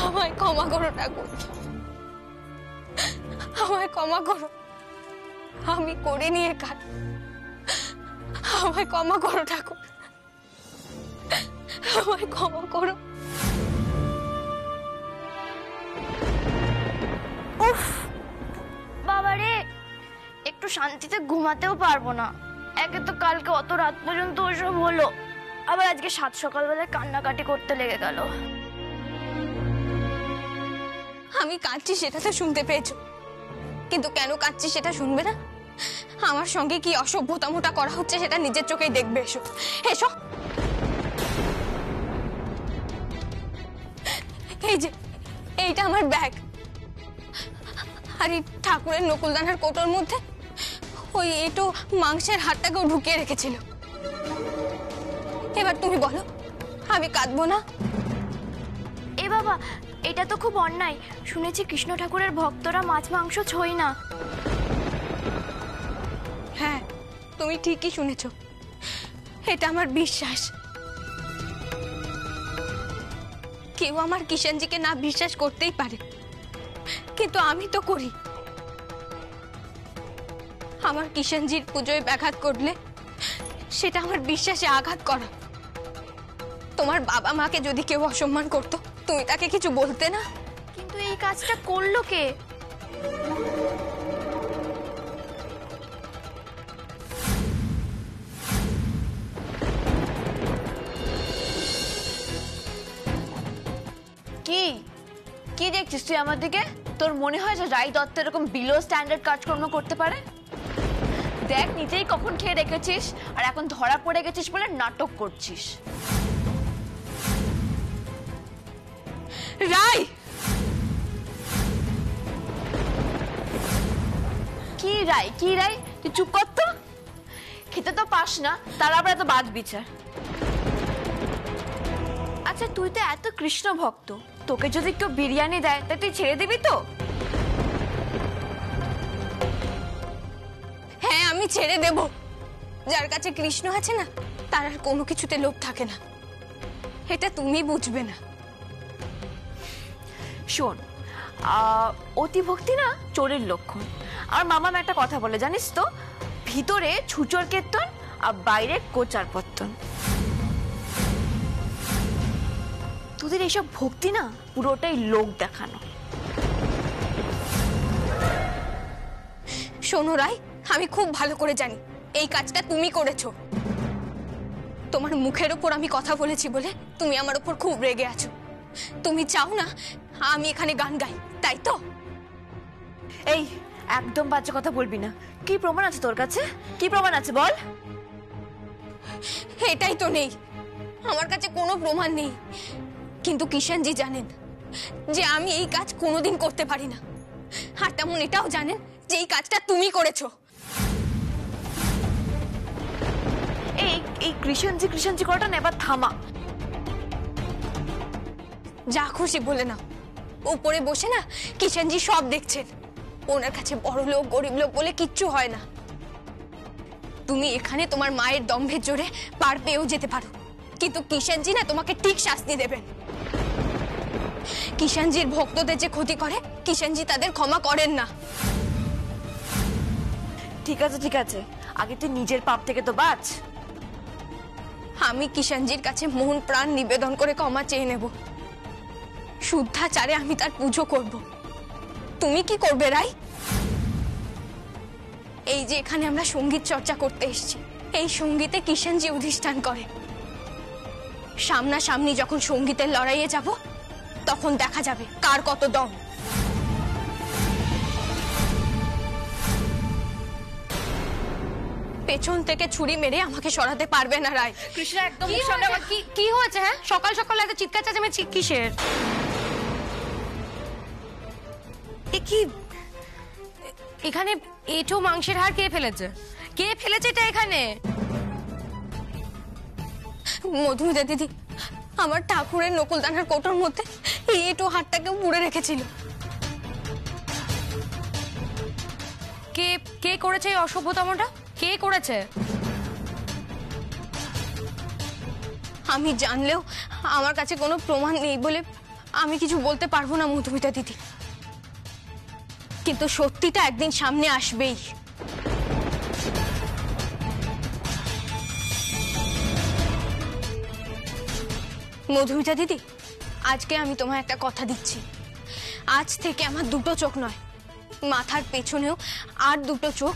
আমায় ক্ষমা করো ঠাকুর, আমায় ক্ষমা করো, আমি করিনি এ কাজ, আমায় ক্ষমা করো ঠাকুর, আমায় ক্ষমা করো। উফ বাবারে, একটু শান্তিতে ঘুমাতেও পারবো না। একে তো কালকে অত রাত পর্যন্ত ওসব হলো, আবার আজকে 7 সকালবেলায় কান্নাকাটি করতে লেগে গেল। আমি কাঁদছি সেটা তো শুনতে পেয়েছো, কিন্তু কেন কাঁদছি সেটা শুনবে না? আমার সঙ্গে কি অসভ্যতামোটা করা হচ্ছে সেটা নিজের চোখেই দেখবে। এসো এসো, এই যে এইটা আমার ব্যাগ, আর এই ঠাকুরের নকুলদানার কোটোর মধ্যে ওই এটো মাংসের হাড়টাকেও ঢুকিয়ে রেখেছিল। এবার তুমি বলো, আমি কাঁদবো না? এ বাবা, এটা তো খুব অন্যায়। শুনেছি কৃষ্ণ ঠাকুরের ভক্তরা মাছ মাংস ছোঁয় না। হ্যাঁ, তুমি ঠিকই শুনেছো, এটা আমার বিশ্বাস। কেউ আমার কিষাণজিকে না বিশ্বাস করতেই পারে, কিন্তু আমি তো করি। আমার কিষাণজির পুজোয় ব্যাঘাত করলে সেটা আমার বিশ্বাসে আঘাত করা। তোমার বাবা মাকে যদি কেউ অসম্মান করতো, তুমি তাকে কিছু বলতে না? কিন্তু এই কাজটা করলো কে? কি কি দেখছিস তুই আমার দিকে? তোর মনে হয় যে রাই দত্ত এরকম বিলো স্ট্যান্ডার্ড কাজকর্ম করতে পারে? দেখ, নিজেই কখন খেয়ে রেখেছিস আর এখন ধরা পড়ে গেছিস বলে নাটক করছিস। রাই, কি রাই কি রাই, তুই চুপ কর তো। খেতে তো পাস না, তার আবার এত বাদ বিচার। আচ্ছা, তুই তো এত কৃষ্ণ ভক্ত, তোকে যদি কেউ বিরিয়ানি দেয় তা তুই ছেড়ে দিবি তো? হ্যাঁ আমি ছেড়ে দেব। যার কাছে কৃষ্ণ আছে না, তার আর কোনো কিছুতে লোভ থাকে না, এটা তুমি বুঝবে না। শোন, অতি ভক্তি না চোরের লক্ষণ। আর মামা একটা কথা বলে জানিস তো, ভিতরে ছুচোর কীর্তন আর বাইরে কোচার পত্তন। তোদের এইসব ভক্তি না পুরোটাই লোক দেখানো। শোনো রাই, আমি খুব ভালো করে জানি এই কাজটা তুমি করেছো। তোমার মুখের ওপর আমি কথা বলেছি বলে তুমি আমার ওপর খুব রেগে আছো। তুমি চাও না আমি এখানে গান গাই, তাই তো? এই একদম বাজে কথা বলবি না। কি প্রমাণ আছে তোর কাছে? কি প্রমাণ আছে বল? এটাই তো নেই, আমার কাছে কোনো প্রমাণ নেই। কিন্তু কিষাণজি জানেন যে আমি এই কাজ কোনোদিন করতে পারি না, আর তেমন এটাও জানেন যে এই কাজটা তুমি করেছো। এই এই কৃষাণজি করাটা না এবার থামা। যা খুশি বলে নাও, উপরে বসে না কিষাণজি সব দেখছেন। ওনার কাছে বড় লোক গরিব লোক বলে কিচ্ছু হয় না। তুমি এখানে তোমার মায়ের দম্ভের জোরে পার পেয়েও যেতে পারো, কিন্তু কিষাণজি না তোমাকে ঠিক শাস্তি দেবেন। কিষাণজির ভক্তদের যে ক্ষতি করে, কিষাণজি তাদের ক্ষমা করেন না। ঠিক আছে, আগে তুই নিজের পাপ থেকে তো বাঁচ। আমি কিষাণজির কাছে মন প্রাণ নিবেদন করে ক্ষমা চেয়ে নেব, শুদ্ধাচারে আমি তার পুজো করব। তুমি কি করবে রাই? এই যে এখানে আমরা সঙ্গীত চর্চা করতে এসেছি, এই সঙ্গীতে কিষাণজি অধিষ্ঠান করে। সামনাসামনি যখন সঙ্গীতের লড়াইয়ে যাব, তখন দেখা যাবে কার কত দম। পেছন থেকে ছুরি মেরে আমাকে সরাতে পারবে না রাই। কৃষ্ণ একদম কি হয়েছে? হ্যাঁ, সকাল সকাল এত চিৎকার চেঁচামেচি কিসের? কি এখানে এঁটো মাংসের হাড় কে ফেলেছে? কে ফেলেছে এটা এখানে? মধুমিতা দিদি আমার ঠাকুরের নকুলদানার কোটোর মধ্যে এই এঁটো হাড়টাকে পুড়ে রেখেছিল। কে কে করেছে এই অসভ্যতমটা? কে করেছে? আমি জানলেও আমার কাছে কোনো প্রমাণ নেই বলে আমি কিছু বলতে পারবো না মধুমিতা দিদি, কিন্তু সত্যিটা একদিন সামনে আসবেই। মধুমিতা দিদি, আজকে আমি তোমায় একটা কথা দিচ্ছি, আজ থেকে আমার দুটো চোখ নয়, মাথার পেছনেও আর দুটো চোখ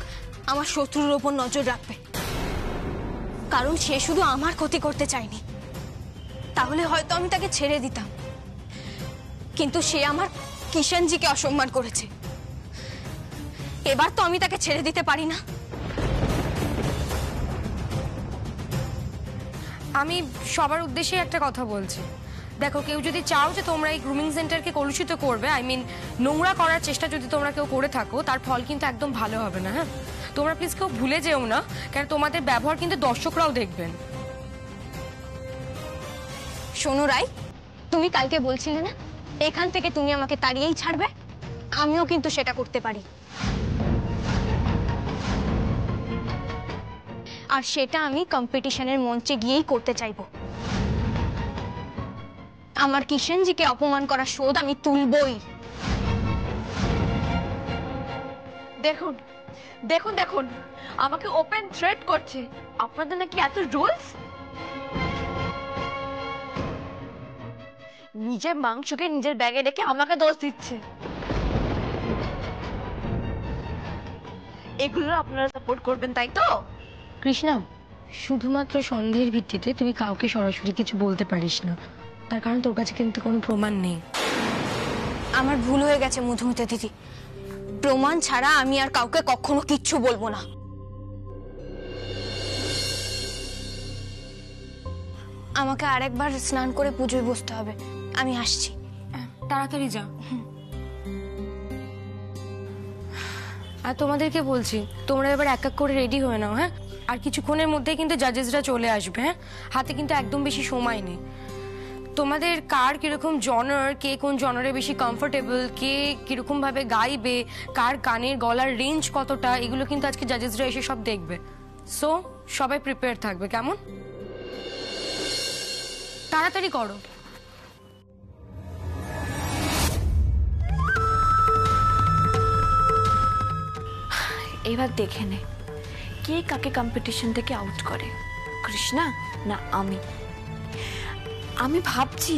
আমার শত্রুর ওপর নজর রাখবে। কারণ সে শুধু আমার ক্ষতি করতে চায়নি, তাহলে হয়তো আমি তাকে ছেড়ে দিতাম, কিন্তু সে আমার কিষাণজিকে অসম্মান করেছে। এবার তো আমি তাকে ছেড়ে দিতে পারি না। আমি সবার উদ্দেশ্যে একটা কথা বলছি, দেখো কেউ যদি চাও যে তোমরা এই গ্রুমিং সেন্টারকে কলুষিত করবে, নোংরা করার চেষ্টা যদি তোমরা কেউ করে থাকো, তার ফল কিন্তু একদম ভালো হবে না। হ্যাঁ, তোমরা প্লিজ কেউ ভুলে যেও না, কারণ তোমাদের ব্যবহার কিন্তু দর্শকরাও দেখবেন। শোনো রাই, তুমি কালকে বলছিলে না এখান থেকে তুমি আমাকে তাড়িয়েই ছাড়বে, আমিও কিন্তু সেটা করতে পারি, আর সেটা আমি কম্পিটিশনের মঞ্চে গিয়েই করতে চাইবো। আমার কিষাণজিকে অপমান করার শোধ আমি তুলবই। দেখুন দেখুন দেখুন, আমাকে ওপেন থ্রেট করছে। আপনাদের নাকি এত রুলস? নিজের মাংসকে নিজের ব্যাগে রেখে আমাকে দোষ দিচ্ছে। এগুলো আপনারা সাপোর্ট করবেন, তাই তো? কৃষ্ণা, শুধুমাত্র সন্দেহের ভিত্তিতে তুই কাউকে সরাসরি কিছু বলতে পারিস না, তার কারণ তোর কাছে কিন্তু কোনো প্রমাণ নেই। আমার ভুল হয়ে গেছে মধুমিতা দিদি, প্রমাণ ছাড়া আমি আর কাউকে কখনো কিচ্ছু বলবো না। আমাকে আরেকবার স্নান করে পুজোয় বসতে হবে, আমি আসছি। তাড়াতাড়ি যা। আর তোমাদেরকে বলছি, তোমরা এবার এক এক করে রেডি হয়ে নাও। হ্যাঁ, আর কিছুক্ষণের মধ্যে কিন্তু জাজেসরা চলে আসবে। হ্যাঁ, হাতে কিন্তু একদম বেশি সময় নেই। তোমাদের কার কিরকম জনার, কে কোন জনারে বেশি কমফোর্টেবল, কে কিরকম ভাবে গাইবে, কার গানের গলার রেঞ্জ কতটা, এগুলো কিন্তু আজকে জাজেসরা এসে সব দেখবে। সো সবাই প্রিপেয়ার থাকবে, কেমন? তাড়াতাড়ি করো। এবার দেখে নে কে কাকে কম্পিটিশন থেকে আউট করে, কৃষ্ণা না আমি। আমি ভাবছি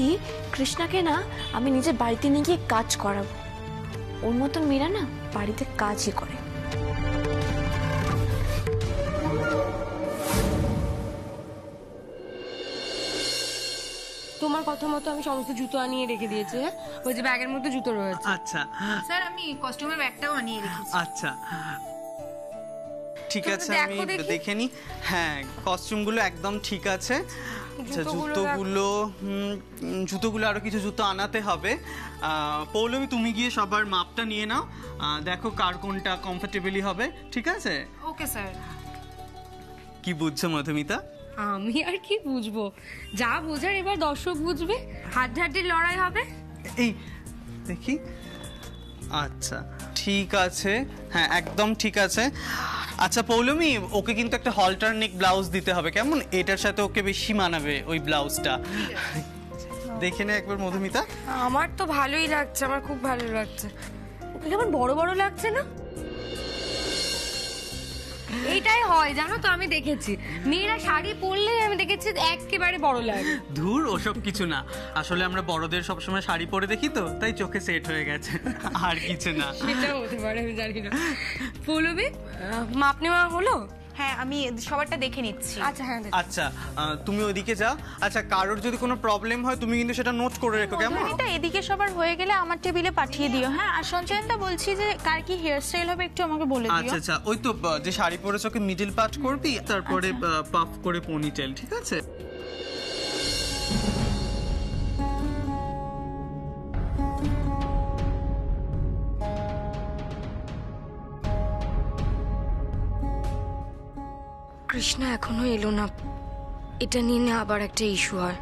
কৃষ্ণাকে না আমি নিজের বাড়িতে নিয়ে গিয়ে কাজ করাবো। ওর মতন মেয়েরা না বাড়িতে কাজই করে। তোমার কথা মতো আমি সমস্ত জুতো আনিয়ে রেখে দিয়েছি। হ্যাঁ, ওই যে ব্যাগের মধ্যে জুতো রয়েছে। আচ্ছা স্যার, আমি কস্টিউমের ব্যাগটাও আনিয়ে রেখেছি। আচ্ছা ঠিক আছে, আমি দেখো দেখি। দেখে নি। হ্যাঁ, কস্টিউমগুলো একদম ঠিক আছে। আচ্ছা, জুতোগুলো আরো কিছু জুতো আনাতে হবে। পৌলমী, তুমি গিয়ে সবার মাপটা নিয়ে নাও, দেখো কার কোনটা কমফোর্টেবলি হবে। ঠিক আছে? Okay sir. কি বুঝছো মধুমিতা? আমি আর কি বুঝবো, যা বোঝার এবার দর্শক বুঝবে। হাড্ডাহাড্ডির লড়াই হবে। এই দেখি। আচ্ছা ঠিক আছে, হ্যাঁ একদম ঠিক আছে। আচ্ছা পৌলমী, ওকে কিন্তু একটা হলটার নেক ব্লাউজ দিতে হবে, কেমন? এটার সাথে ওকে বেশি মানাবে ওই ব্লাউজটা। দেখে নে একবার মধুমিতা। আমার তো ভালোই লাগছে, আমার খুব ভালো লাগছে। ওকে কেমন বড় বড় লাগছে না? এইটাই হয় জানো তো, আমি দেখেছি মেয়েরা শাড়ি পরলে আমি দেখেছি একেবারে বড় লাগে। ধুর, ওসব কিছু না, আসলে আমরা বড়দের সবসময় শাড়ি পরে দেখি তো, তাই চোখে সেট হয়ে গেছে, আর কিছু না। সেটা হতে পারে, আমি জানি না। পৌলমী, মাপ নেওয়া হলো? হ্যাঁ, আমি সবারটা দেখে নিচ্ছি। আচ্ছা হ্যাঁ। আচ্ছা তুমি ওইদিকে যাও। আচ্ছা, কারোর যদি কোনো প্রবলেম হয় তুমি কিন্তু সেটা নোট করে রেখো, কেমন? এটা এদিকে সবার হয়ে গেলে আমার টেবিলে পাঠিয়ে দিও। হ্যাঁ, আর সঞ্চয়নটা বলছি যে কার কি হেয়ার স্টাইল হবে একটু আমাকে বলে দিও। আচ্ছা আচ্ছা, ওই তো যে শাড়ি পরেছ ওকে মিডল পার্ট করবি, তারপরে পাফ করে পনিটেল, ঠিক আছে? কৃষ্ণা এখনো এলো না, এটা নিয়ে আবার একটা ইস্যু হয়।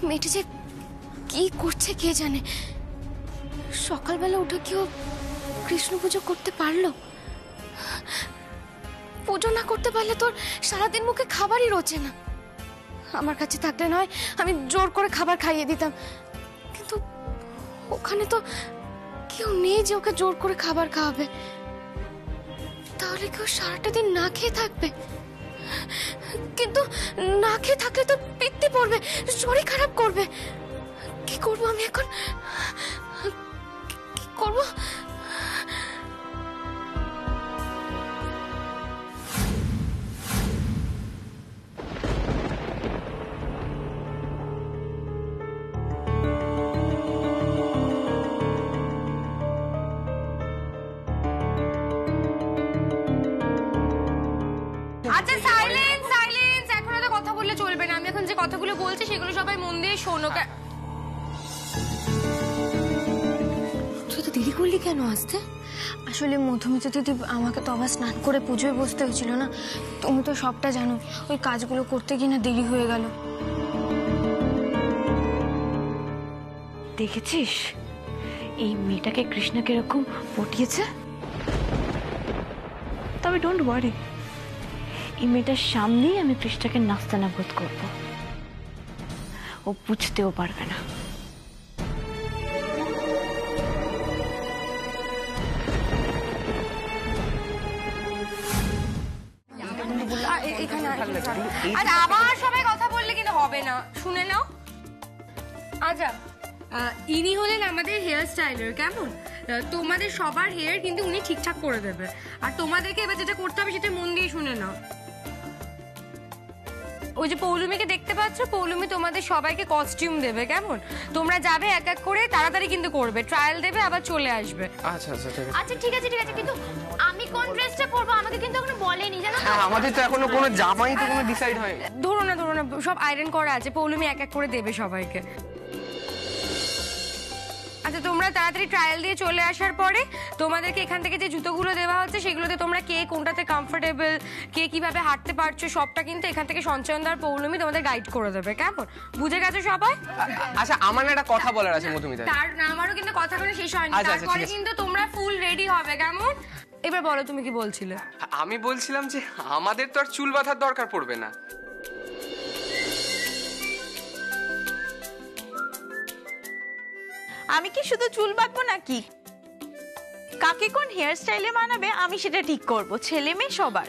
মেয়েটি যে কি করছে কে জানে। সকালবেলা উঠে কেউ কৃষ্ণ পুজো করতে পারলো? পুজো না করতে পারলে তোর সারাদিন মুখে খাবারই রোচে না। আমার কাছে থাকলে নয় আমি জোর করে খাবার খাইয়ে দিতাম, কিন্তু ওখানে তো কেউ নেই যে ওকে জোর করে খাবার খাওয়াবে। তাহলে কেউ সারাটা দিন না খেয়ে থাকবে, কিন্তু না খেয়ে থাকলে তো পিত্তি পড়বে, শরীর খারাপ করবে। কি করবো আমি এখন, কি করবো? আচ্ছা সাইলেন্স সাইলেন্স, এখন এত কথা বললে চলবে না। আমি এখন যে কথাগুলো বলছি সেগুলো সবাই মন দিয়ে শোনো। তুই তো দেরি করলি কেন আসতে? আসলে মধুমিতা দিদি আমাকে তো আবার স্নান করে পুজোয় বসতে হয়েছিল না, তুমি তো সবটা জানো। ওই কাজগুলো করতে গিয়ে না দেরি হয়ে গেল। দেখেছিস এই মেয়েটাকে কৃষ্ণ কিরকম পটিয়েছে? তবে ডোন্ট ওয়ারি, এই মেয়েটার সামনেই আমি কৃষ্ণকে নাস্তানাবোধ করব, ও বুঝতেও পারবে না। আর আবার সবাই কথা বললে কিন্তু হবে না, শুনে নাও। আচ্ছা, ইনি হলেন আমাদের হেয়ার স্টাইলার, কেমন? তোমাদের সবার হেয়ার কিন্তু উনি ঠিকঠাক করে দেবে। আর তোমাদেরকে এবার যেটা করতে হবে সেটা মন দিয়ে শুনে নাও। ওই যে পৌলুমিকে দেখতে পাচ্ছ, পৌলুমি তোমাদের সবাইকে কস্টিউম দেবে, কেমন? তোমরা যাবে এক এক করে, তাড়াতাড়ি কিন্তু করবে, ট্রায়াল দেবে আবার চলে আসবে। আচ্ছা আচ্ছা ঠিক আছে। আচ্ছা ঠিক আছে ঠিক আছে, কিন্তু আমি কোন ড্রেসটা পরবো আমাকে কিন্তু এখনো বলেনি, জানো তো? আমাদের তো এখনো কোনো জামাই তো কোনো ডিসাইড হয়নি। ধরো না সব আয়রন করা আছে, পৌলুমি এক এক করে দেবে সবাইকে। আচ্ছা তোমরা তাড়াতাড়ি ট্রায়াল দিয়ে চলে আসার পরে তোমাদেরকে এখান থেকে যে জুতোগুলো দেওয়া হচ্ছে সেগুলোতে তোমরা কে কোনটাতে কমফোর্টেবল, কে কিভাবে হাঁটতে পারছো, সবটা কিন্তু এখান থেকে সঞ্চয়নদার পৌলুমি তোমাদের গাইড করে দেবে, কেমন? বুঝে গেছো সবাই? আচ্ছা আমার না একটা কথা বলার আছে মধুমিতা। তার আমারও কিন্তু কথা কোনো শেষ হয়নি। আচ্ছা, আচ্ছা, তারপরে ঠিক আছে। কিন্তু তোমরা ফুল রেডি হবে, কেমন? এবার বলো তুমি কি বলছিলে? আমি বলছিলাম যে আমাদের তো আর চুল বাঁধার দরকার পড়বে না। আমি কি শুধু চুল বাঁধবো নাকি? কাকে কোন হেয়ার স্টাইলে মানাবে আমি সেটা ঠিক করব, ছেলে মেয়ে সবার।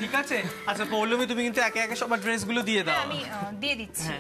ঠিক আছে। আচ্ছা পৌলমি তুমি কিন্তু একে একে সবার ড্রেসগুলো দিয়ে দাও। আমি দিয়ে দিচ্ছি।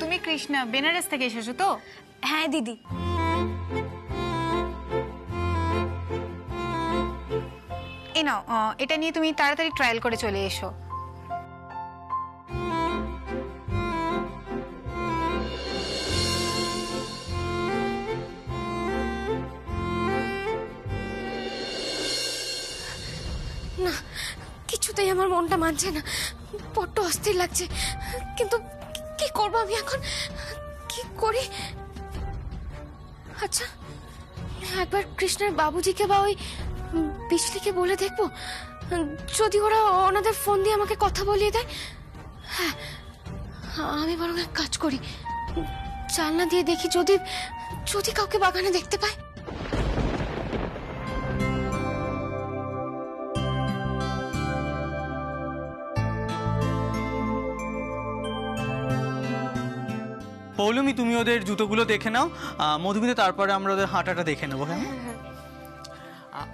তুমি কৃষ্ণা বেনারস থেকে এসেছো তো? হ্যাঁ দিদি। এই নাও, এটা নিয়ে তুমি তাড়াতাড়ি ট্রায়াল করে চলে এসো। না, কিছুতেই আমার মনটা মানছে না, বড্ড অস্থির লাগছে। কিন্তু কি করবো আমি এখন, কি করি? আচ্ছা একবার কৃষ্ণের বাবুজিকে বা ওই বিজলিকে বলে দেখবো, যদি ওরা ওনাদের ফোন দিয়ে আমাকে কথা বলিয়ে দেয়। হ্যাঁ আমি বরং এক কাজ করি, জানলা দিয়ে দেখি যদি যদি কাউকে বাগানে দেখতে পাই। পৌলমি তুমি ওদের জুতোগুলো দেখে নাও, মধুমিতা তারপরে আমরা ওদের হাঁটাটা দেখে নেবো। হ্যাঁ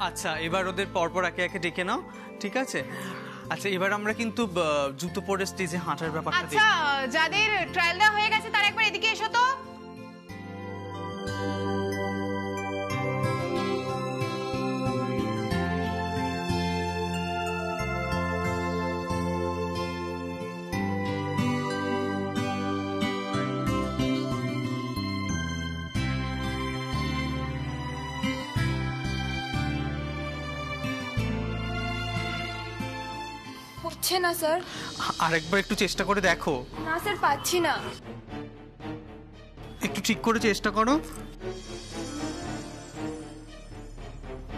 আচ্ছা এবার ওদের পরপর একে একে ডেকে নাও, ঠিক আছে? আচ্ছা এবার আমরা কিন্তু জুতো পরে স্টেজে হাঁটার ব্যাপারটা আচ্ছা যাদের ট্রায়াল দেওয়া হয়ে গেছে তারা একবার এদিকে এসো তো। হচ্ছে না স্যার। আরেকবার একটু চেষ্টা করে দেখো। না স্যার, পাচ্ছি না। একটু ঠিক করে চেষ্টা করো।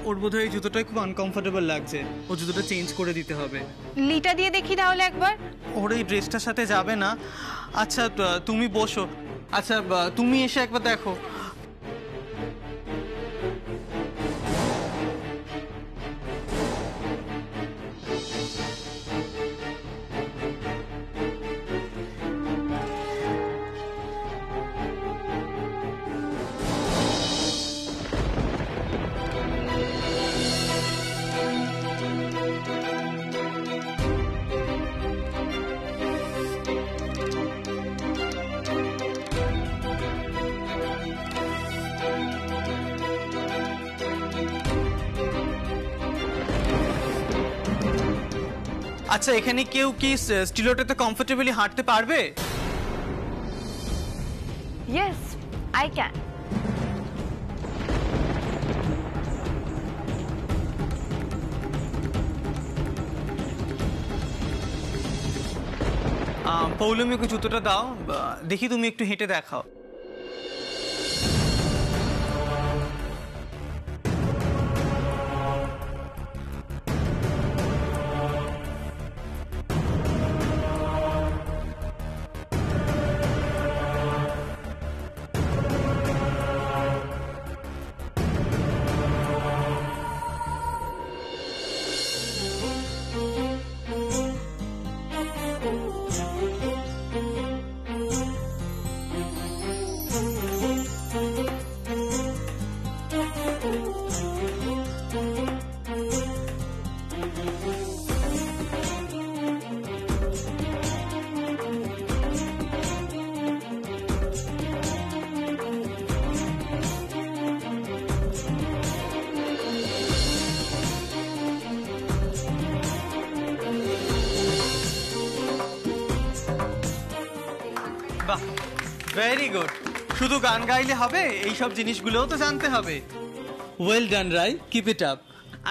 ওর বোধহয় এই জুতোটাই খুব আনকমফোর্টেবল লাগছে, ও জুতোটা চেঞ্জ করে দিতে হবে। লিটা দিয়ে দেখি তাহলে একবার। ওর এই ড্রেসটার সাথে যাবে না। আচ্ছা তুমি বসো। আচ্ছা তুমি এসে একবার দেখো। আচ্ছা এখানে কেউ কি স্টিলোটাতে কমফোর্টেবলি হাঁটতে পারবে? Yes, I can. Poulami okay জুতোটা দাও, দেখি তুমি একটু হেঁটে দেখাও। বাহ, ভেরি গুড। শুধু গান গাইলে হবে, এই সব জিনিসগুলোও তো জানতে হবে। Well done Rai, keep it up.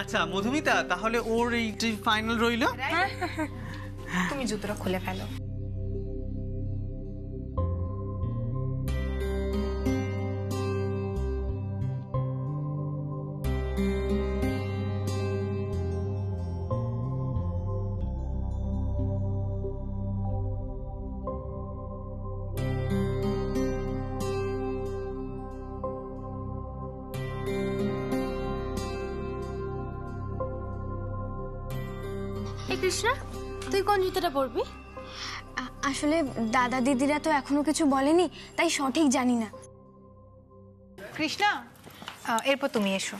আচ্ছা মধুমিতা, তাহলে ওর এই ফাইনাল রইল। তুমি জুতোটা খুলে ফেলো। কৃষ্ণা, তুই কোন জুতোটা পরবি? আসলে দাদা দিদিরা তো এখনো কিছু বলেনি, তাই সঠিক জানি না। কৃষ্ণা, এরপর তুমি এসো।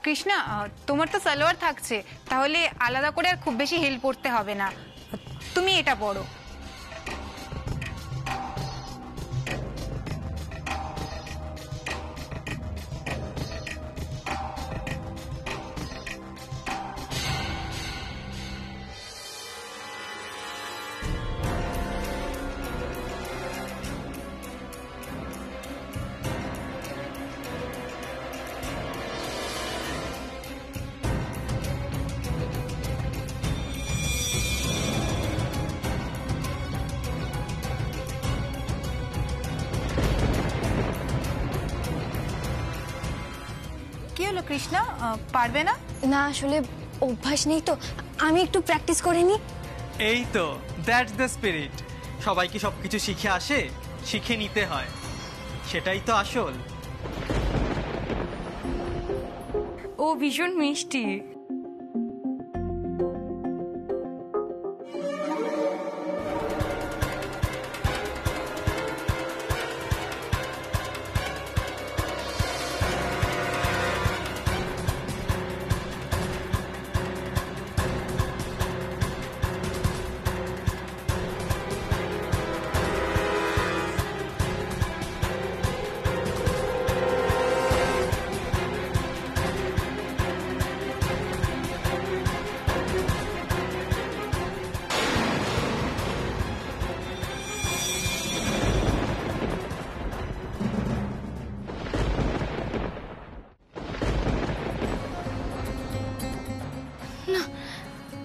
কৃষ্ণা, তোমার তো সালোয়ার থাকছে, তাহলে আলাদা করে আর খুব বেশি হেল্প করতে হবে না, তুমি এটা পরো। কি হলো কৃষ্ণা, পারবে না? না আসলে অভ্যাস নেই তো, আমি একটু প্র্যাকটিস করে নি। এই তো, দ্যাটস দ্য স্পিরিট। সবাই কি সবকিছু শিখে আসে? শিখে নিতে হয়, সেটাই তো আসল। ও ভীষণ মিষ্টি।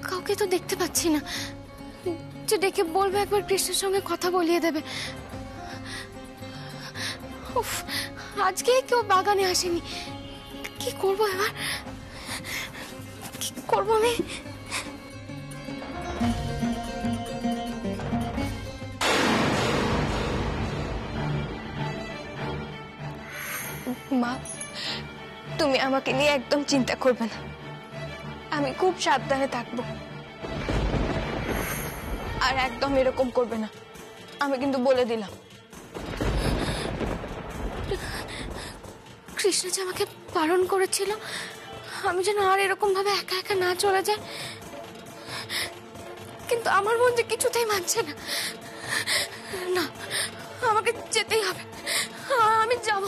কাউকে তো দেখতে পাচ্ছি না, যে ডেকে বলবে একবার কৃষ্ণের সঙ্গে কথা বলিয়ে দেবে। উফ, আজকে কেউ বাগানে আসেনি, কি করবো এবার, কি করবো আমি? মা, তুমি আমাকে নিয়ে একদম চিন্তা করবে না, আমি খুব সাবধানে থাকবো। আর একদম এরকম করবে না, আমি কিন্তু বলে দিলাম। কৃষ্ণ যে আমাকে বারণ করেছিল আমি যেন আর এরকম ভাবে একা একা না চলে যাই, কিন্তু আমার মন যে কিছুতেই মানছে না। না, আমাকে যেতেই হবে, আমি যাব।